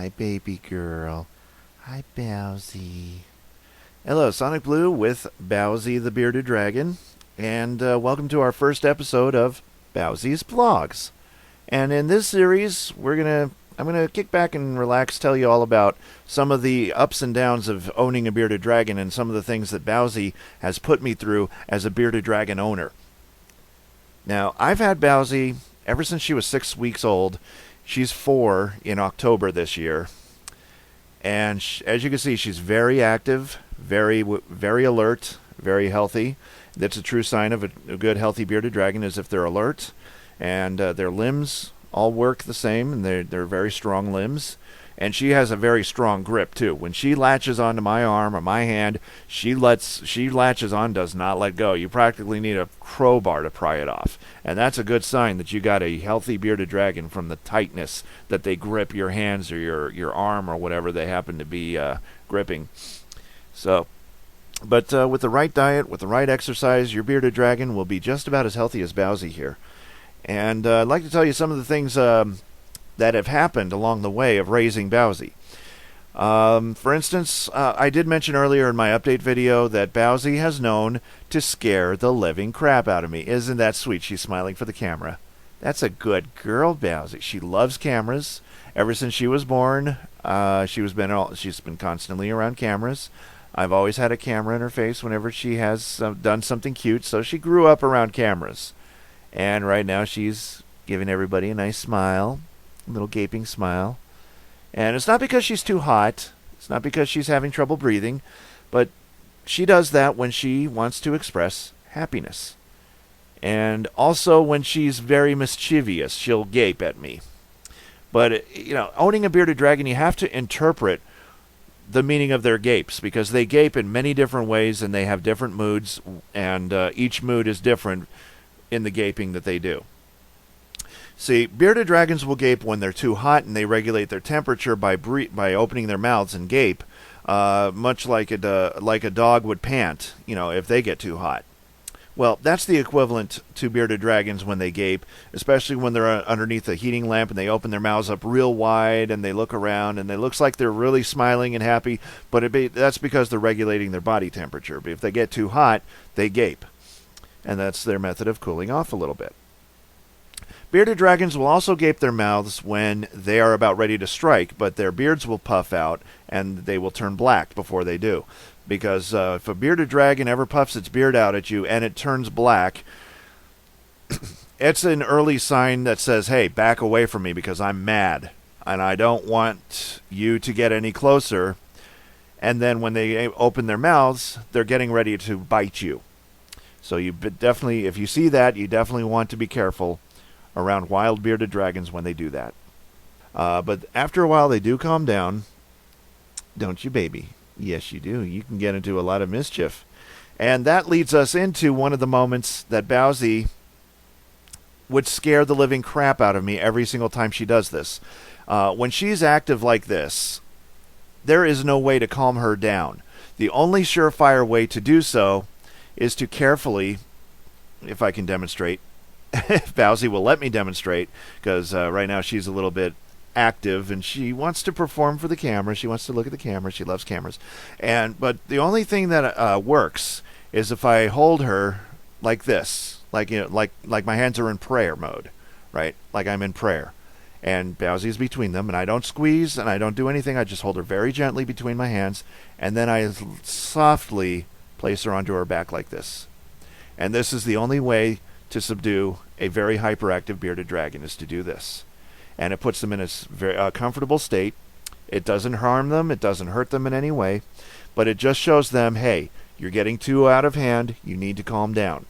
Hi, baby girl. Hi, Bowsie. Hello, SonicBlu with Bowsie the Bearded Dragon, and welcome to our first episode of Bowsie's Vlogs. And in this series, I'm gonna kick back and relax, tell you all about some of the ups and downs of owning a bearded dragon, and some of the things that Bowsie has put me through as a bearded dragon owner. Now, I've had Bowsie ever since she was 6 weeks old. She's 4 in October this year. And as you can see, she's very active, very alert, very healthy. That's a true sign of a good, healthy bearded dragon, is if they're alert and their limbs all work the same, and they're very strong limbs. And she has a very strong grip too. When she latches onto my arm or my hand, she latches on, does not let go. You practically need a crowbar to pry it off. And that's a good sign that you got a healthy bearded dragon, from the tightness that they grip your hands or your arm or whatever they happen to be gripping. So, but with the right diet, with the right exercise, your bearded dragon will be just about as healthy as Bowsie here. And I'd like to tell you some of the things that have happened along the way of raising Bowsie. For instance, I did mention earlier in my update video that Bowsie has known to scare the living crap out of me. Isn't that sweet? She's smiling for the camera. That's a good girl, Bowsie. She loves cameras. Ever since she was born, she's been constantly around cameras. I've always had a camera in her face whenever she has done something cute, so she grew up around cameras. And right now she's giving everybody a nice smile. Little gaping smile. And it's not because she's too hot. It's not because she's having trouble breathing. But she does that when she wants to express happiness. And also when she's very mischievous, she'll gape at me. But, owning a bearded dragon, you have to interpret the meaning of their gapes, because they gape in many different ways and they have different moods, and each mood is different in the gaping that they do. See, bearded dragons will gape when they're too hot, and they regulate their temperature by opening their mouths and gape, much like a dog would pant, if they get too hot. Well, that's the equivalent to bearded dragons when they gape, especially when they're underneath a heating lamp and they open their mouths up real wide and they look around and it looks like they're really smiling and happy, but that's because they're regulating their body temperature. But if they get too hot, they gape, and that's their method of cooling off a little bit. Bearded dragons will also gape their mouths when they are about ready to strike, but their beards will puff out and they will turn black before they do. Because if a bearded dragon ever puffs its beard out at you and it turns black, it's an early sign that says, hey, back away from me because I'm mad and I don't want you to get any closer. And then when they open their mouths, they're getting ready to bite you. So if you see that, you definitely want to be careful around wild bearded dragons when they do that. But after a while, they do calm down. Don't you, baby? Yes, you do. You can get into a lot of mischief. And that leads us into one of the moments that Bowsie would scare the living crap out of me every single time she does this. When she's active like this, there is no way to calm her down. The only surefire way to do so is to carefully, if I can demonstrate, if Bowsie will let me demonstrate, because right now she's a little bit active and she wants to perform for the camera. She wants to look at the camera. She loves cameras. But the only thing that works is if I hold her like this, like my hands are in prayer mode, right? Like I'm in prayer. And Bowsie's between them, and I don't squeeze and I don't do anything. I just hold her very gently between my hands, and then I softly place her onto her back like this. And this is the only way to subdue a very hyperactive bearded dragon, is to do this. And it puts them in a very comfortable state. It doesn't harm them. It doesn't hurt them in any way. But it just shows them, hey, you're getting too out of hand. You need to calm down.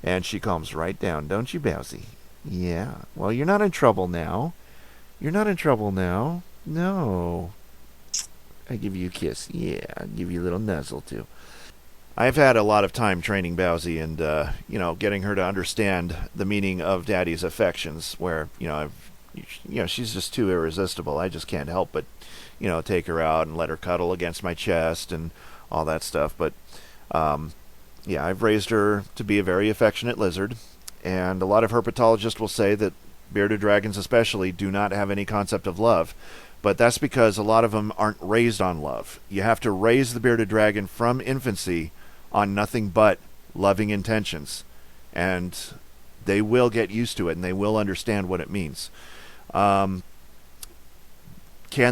And she calms right down, don't you, Bowsie? Yeah. Well, you're not in trouble now. You're not in trouble now. No. I give you a kiss. Yeah, I'll give you a little nuzzle, too. I've had a lot of time training Bowsie and, getting her to understand the meaning of Daddy's affections, where, she's just too irresistible. I just can't help but, take her out and let her cuddle against my chest and all that stuff. But, I've raised her to be a very affectionate lizard, and a lot of herpetologists will say that bearded dragons especially do not have any concept of love. But that's because a lot of them aren't raised on love. You have to raise the bearded dragon from infancy on nothing but loving intentions. And they will get used to it, and they will understand what it means. Can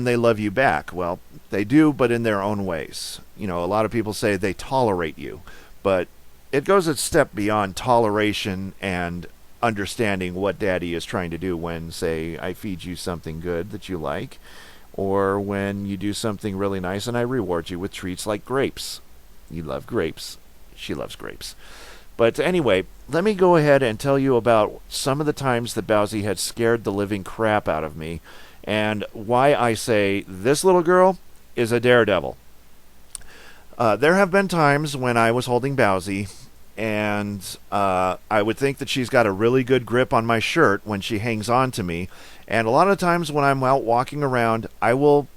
they love you back? Well, they do, but in their own ways. A lot of people say they tolerate you, but it goes a step beyond toleration and understanding what daddy is trying to do when, say, I feed you something good that you like, or when you do something really nice and I reward you with treats like grapes. You love grapes. She loves grapes. But anyway, let me go ahead and tell you about some of the times that Bowsie had scared the living crap out of me, and why I say this little girl is a daredevil. There have been times when I was holding Bowsie, and I would think that she's got a really good grip on my shirt when she hangs on to me. And a lot of times when I'm out walking around, I will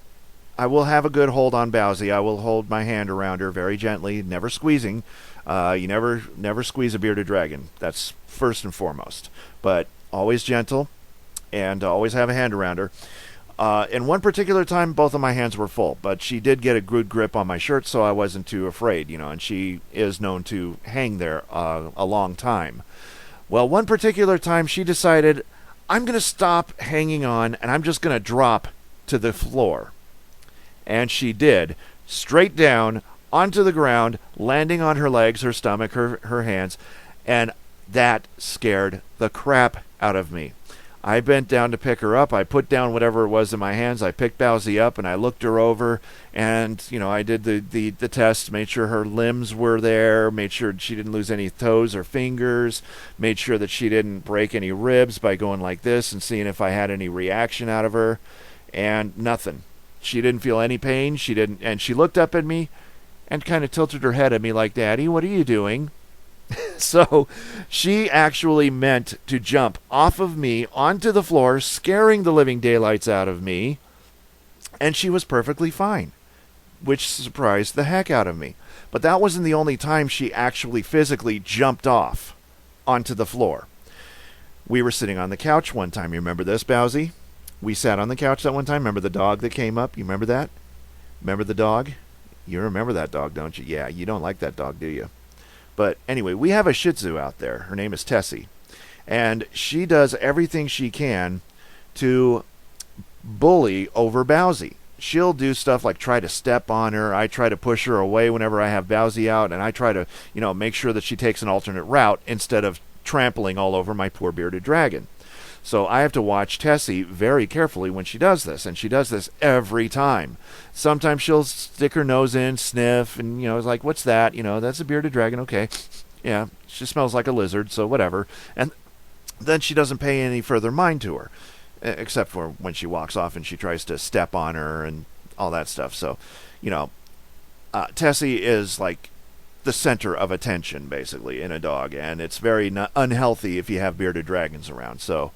have a good hold on Bowsie. I will hold my hand around her very gently, never squeezing. You never squeeze a bearded dragon. That's first and foremost. But always gentle, and always have a hand around her. In one particular time, both of my hands were full, but she did get a good grip on my shirt, so I wasn't too afraid, and she is known to hang there a long time. Well, one particular time, she decided, I'm going to stop hanging on, and I'm just going to drop to the floor. And she did, straight down, onto the ground, landing on her legs, her stomach, her hands, and that scared the crap out of me. I bent down to pick her up. I put down whatever it was in my hands. I picked Bowsie up, and I looked her over, and, I did the test, made sure her limbs were there, made sure she didn't lose any toes or fingers, made sure that she didn't break any ribs by going like this and seeing if I had any reaction out of her, and nothing. She didn't feel any pain. And she looked up at me and kind of tilted her head at me like, Daddy, what are you doing? So she actually meant to jump off of me onto the floor, scaring the living daylights out of me, and she was perfectly fine, which surprised the heck out of me. But that wasn't the only time she actually physically jumped off onto the floor. We were sitting on the couch one time. You remember this, Bowsie? We sat on the couch that one time. Remember the dog that came up? You remember that? Remember the dog? You remember that dog, don't you? Yeah, you don't like that dog, do you? But anyway, we have a Shih-Tzu out there. Her name is Tessie. And she does everything she can to bully over Bowsie. She'll do stuff like try to step on her. I try to push her away whenever I have Bowsie out. And I try to, make sure that she takes an alternate route instead of trampling all over my poor bearded dragon. So I have to watch Tessie very carefully when she does this, and she does this every time. Sometimes she'll stick her nose in, sniff, and, it's like, what's that? That's a bearded dragon, okay. Yeah, she smells like a lizard, so whatever. And then she doesn't pay any further mind to her, except for when she walks off and she tries to step on her and all that stuff. So, Tessie is like the center of attention, basically, in a dog, and it's very unhealthy if you have bearded dragons around. So,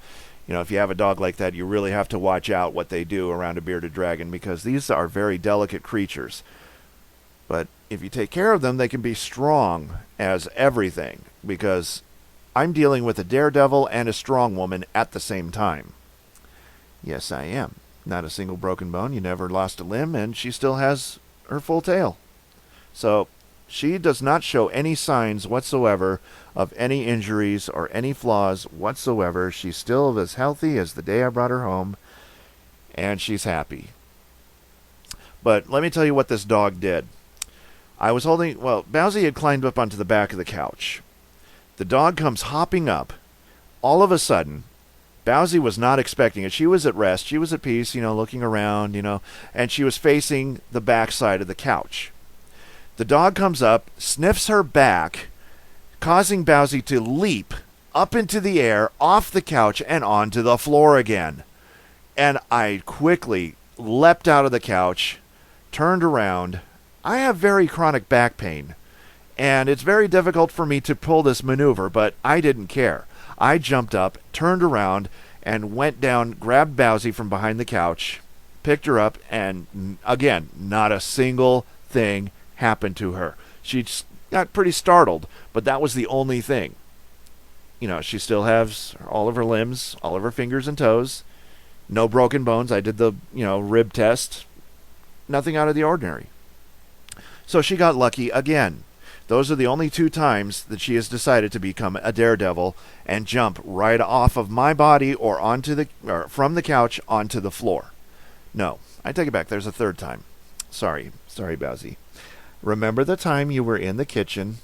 if you have a dog like that, you really have to watch out what they do around a bearded dragon, because these are very delicate creatures. But if you take care of them, they can be strong as everything, because I'm dealing with a daredevil and a strong woman at the same time. Yes, I am. Not a single broken bone, you never lost a limb, and she still has her full tail. So, she does not show any signs whatsoever of any injuries or any flaws whatsoever. She's still as healthy as the day I brought her home, and she's happy. But let me tell you what this dog did. Bowsie had climbed up onto the back of the couch. The dog comes hopping up. All of a sudden, Bowsie was not expecting it. She was at rest. She was at peace, looking around, and she was facing the back side of the couch. The dog comes up, sniffs her back, causing Bowsie to leap up into the air, off the couch, and onto the floor again. And I quickly leapt out of the couch, turned around. I have very chronic back pain, and it's very difficult for me to pull this maneuver, but I didn't care. I jumped up, turned around, and went down, grabbed Bowsie from behind the couch, picked her up, and again, not a single thing happened to her. She got pretty startled, but that was the only thing. She still has all of her limbs, all of her fingers and toes. No broken bones. I did the, rib test. Nothing out of the ordinary. So she got lucky again. Those are the only 2 times that she has decided to become a daredevil and jump right off of my body or from the couch onto the floor. No, I take it back. There's a 3rd time. Sorry, Bowsie. Remember the time you were in the kitchen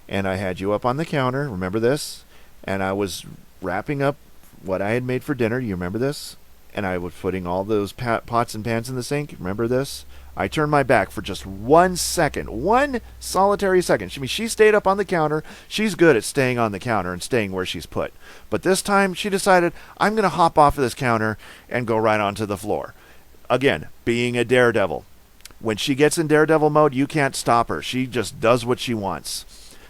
and I had you up on the counter? Remember this? And I was wrapping up what I had made for dinner. You remember this? And I was putting all those pots and pans in the sink. Remember this? I turned my back for just 1 second. 1 solitary second. She stayed up on the counter. She's good at staying on the counter and staying where she's put. But this time she decided, I'm going to hop off of this counter and go right onto the floor. Again, being a daredevil. When she gets in daredevil mode, you can't stop her. She just does what she wants.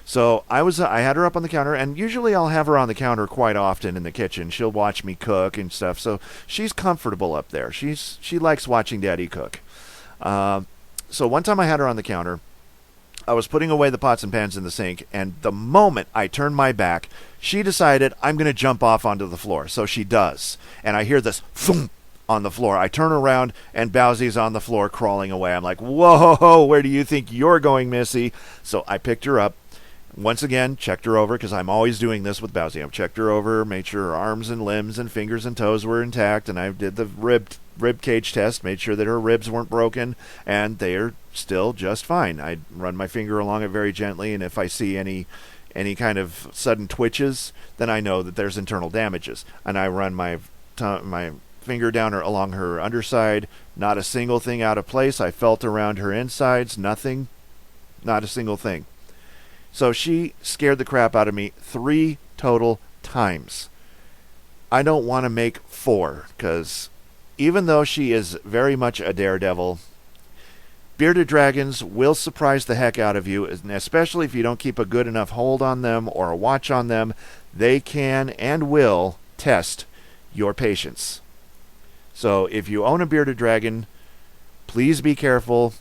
So I had her up on the counter, and usually I'll have her on the counter quite often in the kitchen. She'll watch me cook and stuff, so she's comfortable up there. She likes watching Daddy cook. So one time I had her on the counter. I was putting away the pots and pans in the sink, and the moment I turned my back, she decided I'm going to jump off onto the floor. So she does, and I hear this thump on the floor. I turn around, and Bowsie's on the floor crawling away. I'm like, whoa, where do you think you're going, Missy? So I picked her up. Once again, checked her over, because I'm always doing this with Bowsie. I've checked her over, made sure her arms and limbs and fingers and toes were intact, and I did the rib cage test, made sure that her ribs weren't broken, and they're still just fine. I run my finger along it very gently, and if I see any kind of sudden twitches, then I know that there's internal damages. And I run my finger down along her underside, not a single thing out of place. I felt around her insides, nothing, not a single thing. So she scared the crap out of me 3 total times. I don't want to make 4, because even though she is very much a daredevil, bearded dragons will surprise the heck out of you, and especially if you don't keep a good enough hold on them or a watch on them. They can and will test your patience. So if you own a bearded dragon, please be careful.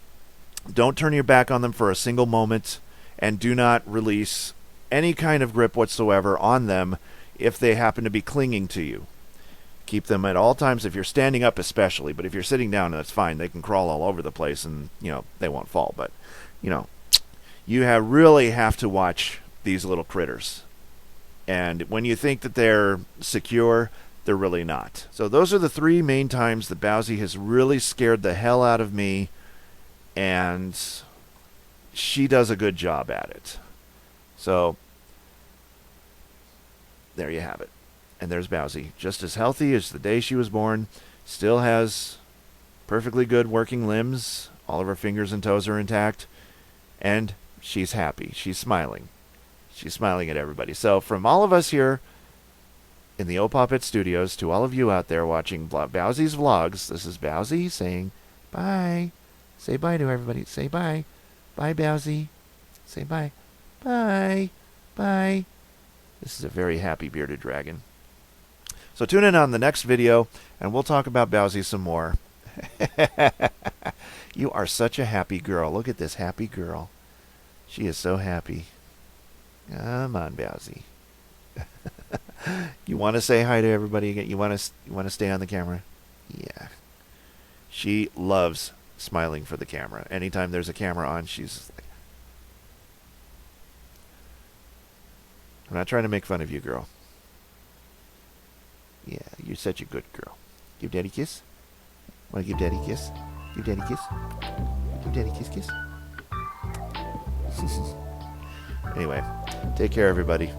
Don't turn your back on them for a single moment. And do not release any kind of grip whatsoever on them if they happen to be clinging to you. Keep them at all times, if you're standing up especially. But if you're sitting down, that's fine. They can crawl all over the place and, they won't fall. But, you really have to watch these little critters. And when you think that they're secure, they're really not. So those are the 3 main times that Bowsie has really scared the hell out of me. And she does a good job at it. So there you have it. And there's Bowsie, just as healthy as the day she was born, still has perfectly good working limbs, all of her fingers and toes are intact, and she's happy. She's smiling. She's smiling at everybody. So from all of us here in the Opopit Studios, to all of you out there watching Bowsie's vlogs, this is Bowsie saying bye. Say bye to everybody. Say bye. Bye, Bowsie. Say bye. Bye. Bye. This is a very happy bearded dragon. So tune in on the next video, and we'll talk about Bowsie some more. You are such a happy girl. Look at this happy girl. She is so happy. Come on, Bowsie. You want to say hi to everybody again? You want to stay on the camera? Yeah. She loves smiling for the camera. Anytime there's a camera on, she's like, I'm not trying to make fun of you, girl. Yeah, you're such a good girl. Give Daddy a kiss. Want to give Daddy a kiss? Give Daddy a kiss. Give Daddy a kiss. Anyway, take care, everybody.